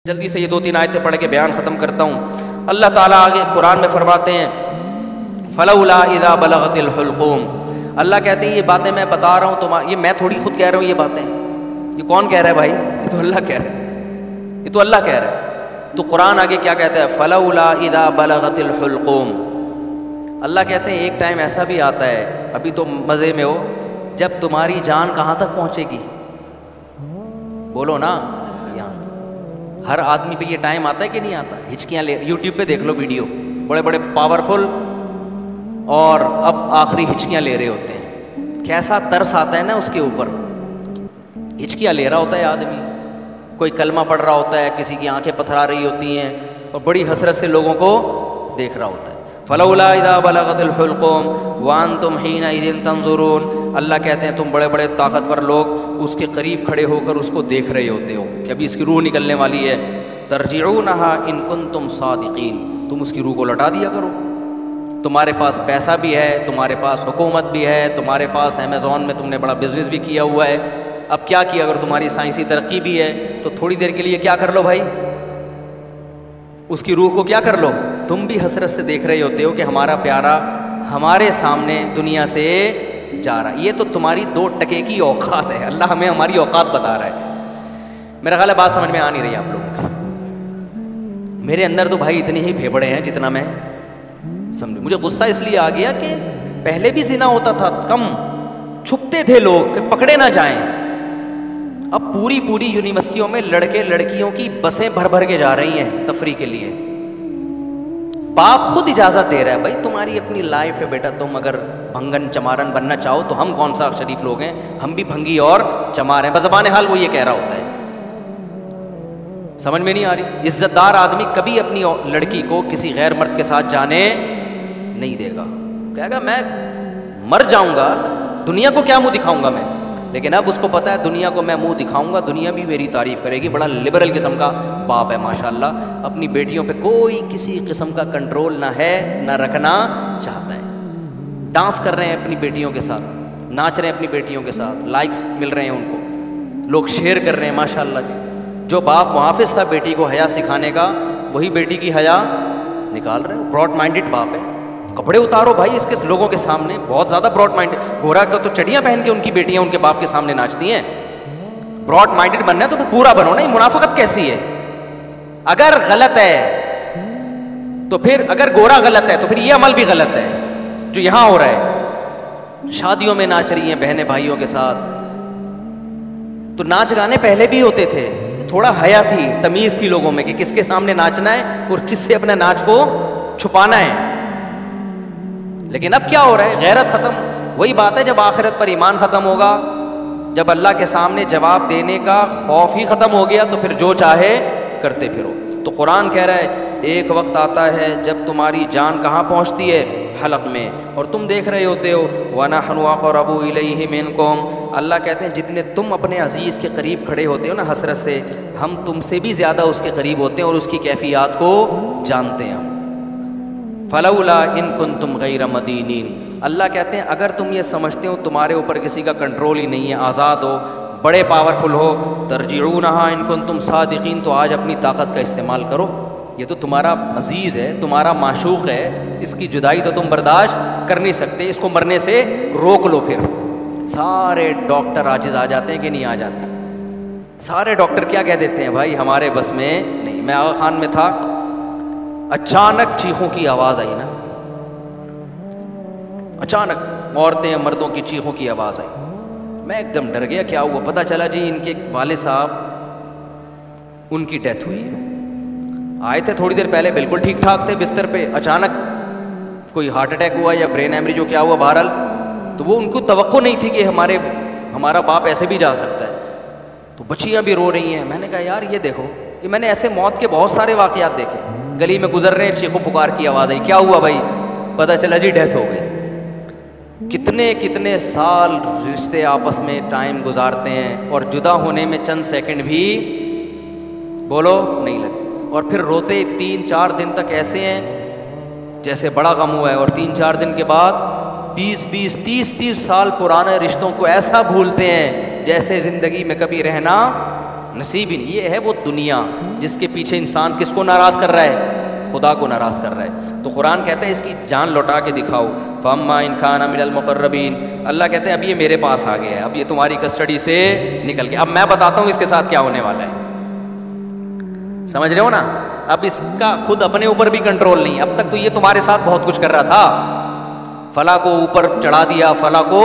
جلدی سے یہ 2-3 آیتیں پڑھ کے بیان ختم کرتا ہوں۔ اللہ تعالیٰ آگے قرآن میں فرماتے ہیں فلولا اذا بلغت الحلقوم، اللہ کہتے ہیں یہ باتیں میں بتا رہا ہوں یہ میں تھوڑی خود کہہ رہا ہوں، یہ باتیں یہ کون کہہ رہا ہے بھائی؟ یہ تو اللہ کہہ رہا ہے، یہ تو اللہ کہہ رہا ہے۔ تو قرآن آگے کیا کہتا ہے؟ فلولا اذا بلغت الحلقوم، اللہ کہتے ہیں ایک ٹائم ایسا بھی آتا ہے، ابھی تو مزے میں ہو، جب تمہاری جان کہاں تک پہنچے گی؟ بولو نا، ہر آدمی پہ یہ ٹائم آتا ہے کہ نہیں آتا؟ ہچکیاں لے، یوٹیوب پہ دیکھ لو ویڈیو، بڑے بڑے پاورفل اور اب آخری ہچکیاں لے رہے ہوتے ہیں، کیسا ترس آتا ہے نا اس کے اوپر، ہچکیاں لے رہا ہوتا ہے آدمی، کوئی کلمہ پڑھ رہا ہوتا ہے، کسی کی آنکھیں پتھرا رہی ہوتی ہیں اور بڑی حسرت سے لوگوں کو دیکھ رہا ہوتا ہے۔ فلولا اذا بلغت الحلقوم وانتم حینئذ تنظرون، اللہ کہتے ہیں تم بڑے بڑے طاقتور لوگ اس کے قریب کھڑے ہو کر اس کو دیکھ رہے ہوتے ہو کہ ابھی اس کی روح نکلنے والی ہے۔ ترجعونہا ان کنتم صادقین، تم اس کی روح کو لوٹا دیا کرو، تمہارے پاس پیسہ بھی ہے، تمہارے پاس حکومت بھی ہے، تمہارے پاس امیزون میں تم نے بڑا بزنس بھی کیا ہوا ہے، اب کیا کیا اگر تمہاری سائنسی ترقی بھی ہے تو تھوڑی دیر کے لیے کیا کر لو بھائی، اس کی روح کو کیا کر لو۔ تم بھی حسرت سے دیکھ رہے ہوتے ہو کہ ہمارا پیارا ہمارے سامنے دنیا سے جا رہا ہے، یہ تو تمہاری 2 ٹکے کی اوقات ہے، اللہ ہمیں ہماری اوقات بتا رہا ہے۔ میرا خیال ہے بات سمجھ میں آ نہیں رہی آپ لوگوں کی، میرے اندر تو بھائی اتنے ہی پھیپڑے ہیں جتنا میں سمجھو۔ مجھے غصہ اس لیے آ گیا کہ پہلے بھی زنا ہوتا تھا، کم چھپتے تھے لوگ کہ پکڑے نہ جائیں، اب پوری یونیورسٹیوں میں لڑکے لڑکیوں کی بسیں بھر بھر کے جا رہی ہیں تفریح کے لیے، باپ خود اجازت دے رہا ہے، بھائی تمہاری اپنی لائف ہے بیٹا، تم اگر بھنگن چمارن بننا چاہو تو ہم کون سا شریف لوگ ہیں، ہم بھی بھنگی اور چمار ہیں، بزبان حال وہ یہ کہہ رہا ہوتا ہے۔ سمجھ میں نہیں آ رہی؟ عزت دار آدمی کبھی اپنی لڑکی کو کسی غیر مرد کے ساتھ جانے نہیں دے گا، کہے گا میں مر جاؤں گا، دنیا کو کیا منہ دکھاؤں گا میں، لیکن اب اس کو پتا ہے دنیا کو میں منہ دکھاؤں گا، دنیا بھی میری تعریف کرے گی، بڑا لبرل قسم کا باپ ہے ماشاءاللہ، اپنی بیٹیوں پہ کوئی کسی قسم کا کنٹرول نہ ہے نہ رکھنا چاہتا ہے، ڈانس کر رہے ہیں اپنی بیٹیوں کے ساتھ، ناچ رہے ہیں اپنی بیٹیوں کے ساتھ، لائکس مل رہے ہیں ان کو، لوگ شیئر کر رہے ہیں ماشاءاللہ جی۔ جو باپ محافظ تھا بیٹی کو حیا سکھانے کا، وہی بیٹی کی حیا نکال رہے ہیں، براڈ مائنڈڈ باپ ہے۔ کپڑے اتارو بھائی اس کے لوگوں کے سامنے، بہت زیادہ براڈ مائنڈڈ، گورا کا تو چڑیاں پہن کے ان کی بیٹیاں ان کے باپ کے سامنے ناچتی ہیں، براڈ مائنڈڈ بننا ہے تو پھر پورا بنو نا، یہ منافقت کیسی ہے؟ اگر غلط ہے تو پھر، اگر گورا غلط ہے تو پھر یہ عمل بھی غلط ہے جو یہاں ہو رہا ہے، شادیوں میں ناچ رہی ہیں بہنیں بھائیوں کے ساتھ، تو ناچ گانے پہلے بھی ہوتے تھے، تھوڑا حیا تھی، تمیز تھی لوگوں میں کہ کس کے سامنے ناچنا ہے اور کس سے اپنے ناچ کو چھپانا ہے، لیکن اب کیا ہو رہا ہے؟ غیرت ختم، وہی بات ہے جب آخرت پر ایمان ختم ہوگا، جب اللہ کے سامنے جواب دینے کا خوف ہی ختم ہو گیا تو پھر جو چاہے کرتے پھرو۔ تو قرآن کہہ رہا ہے ایک وقت آتا ہے جب تمہاری جان کہاں پہنچتی ہے؟ حلق میں، اور تم دیکھ رہے ہوتے ہو وَنَحْنُ أَقْرَبُ إِلَيْهِ مِنْكُمْ، اللہ کہتے ہیں جتنے تم اپنے عزیز کے قریب کھڑے ہوتے ہو نا حسرت سے، ہم تم سے بھی زیادہ اس کے قریب ہوتے ہیں اور اس کی کیفیات کو جانتے ہیں۔ فلولا ان کنتم غیر مدینین، اللہ کہتے ہیں اگر تم یہ سمجھتے ہو تمہارے اوپر کسی کا کنٹرول ہی نہیں ہے، آزاد ہو، بڑے پاورفل ہو، ترجعونہا ان کنتم صادقین، تو آج اپنی طاقت کا استعمال کرو، یہ تو تمہارا عزیز ہے، تمہارا معشوق ہے، اس کی جدائی تو تم برداشت کر نہیں سکتے، اس کو مرنے سے روک لو۔ پھر سارے ڈاکٹر عاجز آ جاتے ہیں کہ نہیں آ جاتے؟ سارے ڈاکٹر کیا کہہ دیتے ہیں؟ بھائی ہمارے بس میں نہیں۔ میں آغا خان میں تھا، اچانک چیخوں کی آواز آئی نا، اچانک عورتیں مردوں کی چیخوں کی آواز آئی، میں ایک دم ڈر گیا، کیا ہوا؟ پتہ چلا جی ان کے والد صاحب ان کی ڈیتھ ہوئی ہے، آئے تھے تھوڑی دیر پہلے بالکل ٹھیک ٹھاک تھے بستر پہ، اچانک کوئی ہارٹ اٹیک ہوا یا برین ہیمریج جو کیا ہوا بہرحال، تو وہ ان کو توقع نہیں تھی کہ ہمارا باپ ایسے بھی جا سکتا ہے، تو بچیاں بھی رو رہی ہیں۔ میں نے کہا یار یہ دیکھو، کہ میں نے ایسے موت کے بہت سارے واقعات دیکھے، گلی میں گزر رہے ہیں چیخو پکار کی آواز آئی، کیا ہوا بھائی؟ پتہ چلا جی ڈیتھ ہو گئی۔ کتنے سال رشتے آپس میں ٹائم گزارتے ہیں اور جدا ہونے میں چند سیکنڈ بھی بولو نہیں لگے، اور پھر روتے 3-4 دن تک ایسے ہیں جیسے بڑا غم ہوا ہے، اور 3-4 دن کے بعد 20-20 30-30 سال پرانے رشتوں کو ایسا بھولتے ہیں جیسے زندگی میں کبھی رہنا نصیب ہی نہیں. یہ ہے وہ دنیا جس کے پیچھے انسان کس کو ناراض کر رہا ہے؟ خدا کو ناراض کر رہا ہے. تو قرآن کہتا ہے اس کی جان لوٹا کے دکھاؤ. فَأَمَّا إِنْ كَانَ مِنَ الْمُقَرَّبِينَ. اللہ کہتے ہیں اب یہ میرے پاس آ گیا ہے, اب یہ تمہاری کسٹڈی سے نکل گیا, اب میں بتاتا ہوں اس کے ساتھ کیا ہونے والا ہے. سمجھ رہے ہو نا؟ اب اس کا خود اپنے اوپر بھی کنٹرول نہیں. اب تک تو یہ تمہارے ساتھ بہت کچھ کر رہا تھا, فلاں کو اوپر چڑھا دیا, فلاں کو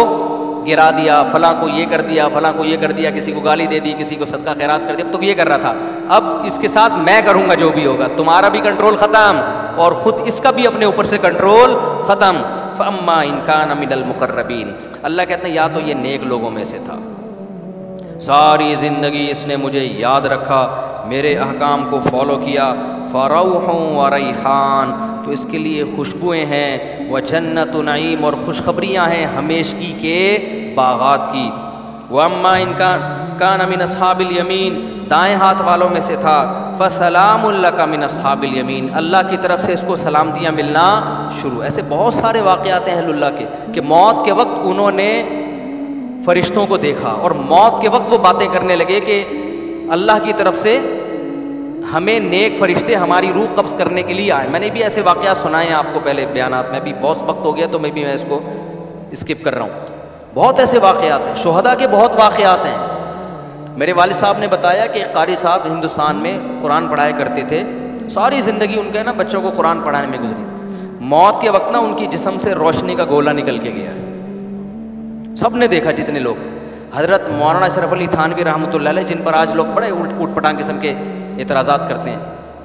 گرا دیا, فلاں کو یہ کر دیا, فلاں کو یہ کر دیا, کسی کو گالی دے دی, کسی کو صدقہ خیرات کر دیا, اب تو یہ کر رہا تھا. اب اس کے ساتھ میں کروں گا جو بھی ہوگا. تمہارا بھی کنٹرول ختم اور خود اس کا بھی اپنے اوپر سے کنٹرول ختم. فَأَمَّا إِنْ كَانَ مِنَ الْمُقَرَّبِينَ. اللہ کہتے ہیں یا تو یہ نیک لوگوں میں سے تھا, ساری زندگی اس نے مجھے یاد رکھا, میرے احکام کو فالو کیا. فَرَوْحٌ وَرَيْحَانٌ. تو اس کے لیے خوشبوئیں ہیں, وَجَنَّتُ نَعِيمٌ. اور خوشخبریاں ہیں ہمیشگی کے باغات کی. وَأَمَّا إِنْ كَانَ مِنْ أَصْحَابِ الْيَمِينِ. دائیں ہاتھ والوں میں سے تھا. فَسَلَامٌ لَكَ مِنْ أَصْحَابِ الْيَمِينِ. اللہ کی طرف سے اس کو سلامتیاں ملنا شروع. ایسے بہت سارے واقعات ہیں اہل اللہ کے کہ موت کے وقت انہوں نے فرشتوں کو دیکھا اور موت کے وقت وہ باتیں کرنے لگے کہ اللہ کی طرف سے ہمیں نیک فرشتے ہماری روح قبض کرنے کے لیے آئے. میں نے بھی ایسے واقعات سنائے ہیں آپ کو پہلے بیانات میں, بھی بہت وقت ہو گیا تو میں اس کو اسکپ کر رہا ہوں. بہت ایسے واقعات ہیں, شہداء کے بہت واقعات ہیں. میرے والد صاحب نے بتایا کہ ایک قاری صاحب ہندوستان میں قرآن پڑھایا کرتے تھے, ساری زندگی ان کے نا بچوں کو قرآن پڑھانے میں گزری. موت کے وقت نا ان کی جسم سے روشنی کا گولا نکل کے گیا. سب نے دیکھا جتنے لوگ. حضرت مولانا اشرف علی تھانوی رحمۃ اللہ علیہ, جن پر آج لوگ بڑے اوٹ پٹانگ قسم کے اعتراضات کرتے ہیں,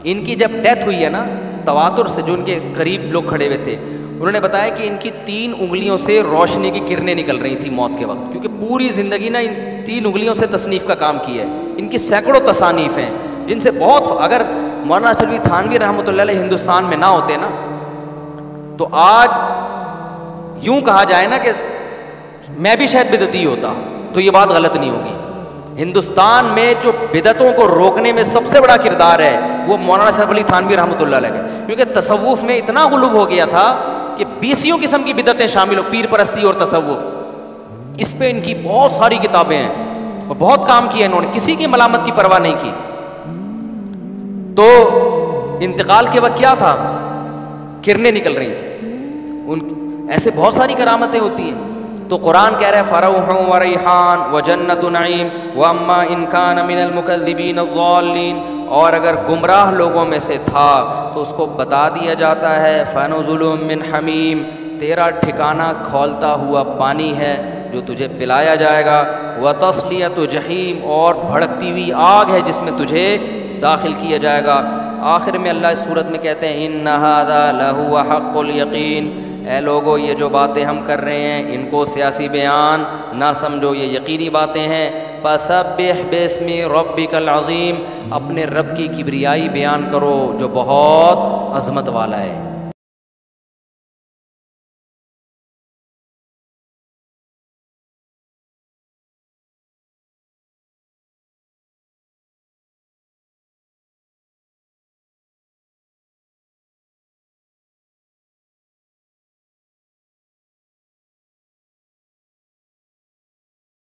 ان کی جب ڈیتھ ہوئی ہے نا, تواتر سے جو ان کے قریب لوگ کھڑے ہوئے تھے, انہوں نے بتایا کہ ان کی 3 انگلیوں سے روشنی کی کرنیں نکل رہی تھیں موت کے وقت, کیونکہ پوری زندگی نا ان 3 انگلیوں سے تصنیف کا کام کیا ہے. ان کی سینکڑوں تصانیف ہیں جن سے بہت, اگر مولانا اشرف علی تھانوی رحمۃ اللہ علیہ ہندوستان میں نہ ہوتے نا تو آج یوں کہا جائے نا کہ میں بھی شاید بدعتی ہوتا, تو یہ بات غلط نہیں ہوگی. ہندوستان میں جو بدعتوں کو روکنے میں سب سے بڑا کردار ہے وہ مولانا اشرف علی تھانوی رحمۃ اللہ علیہ کا, کیونکہ تصوف میں اتنا غلو ہو گیا تھا کہ 20 قسم کی بدعتیں شامل ہو, پیر پرستی اور تصوف. اس پہ ان کی بہت ساری کتابیں ہیں اور بہت کام کیا انہوں نے, کسی کی ملامت کی پرواہ نہیں کی. تو انتقال کے وقت کیا تھا, کرنیں نکل رہی تھیں. ایسے بہت ساری کرامتیں ہوتی ہیں. تو قرآن کہہ رہا ہے فَرَوْحٌ وَرَيْحَانٌ وَجَنَّتُ نَعِيمٍ وَأَمَّا إِنْ كَانَ مِنَ الْمُكَذِّبِينَ الضَّالِّينَ. اور اگر گمراہ لوگوں میں سے تھا تو اس کو بتا دیا جاتا ہے فَنُزُلٌ مِّنْ حَمِيمٍ. تیرا ٹھکانہ کھولتا ہوا پانی ہے جو تجھے پلایا جائے گا. وَتَصْلِيَةُ جَحِيمٍ. اور بھڑکتی ہوئی آگ ہے جس میں تجھے داخل کیا جائے گا. آخر میں اللہ اس صورت میں کہتے ہیں إِنَّ هَذَا لَهُوَ حَقُّ الْيَقِينِ. اے لوگو یہ جو باتیں ہم کر رہے ہیں ان کو سیاسی بیان نہ سمجھو, یہ یقینی باتیں ہیں. فَسَبِّحْ بِاسْمِ رَبِّكَ الْعَظِيمِ. اپنے رب کی کبریائی بیان کرو جو بہت عظمت والا ہے.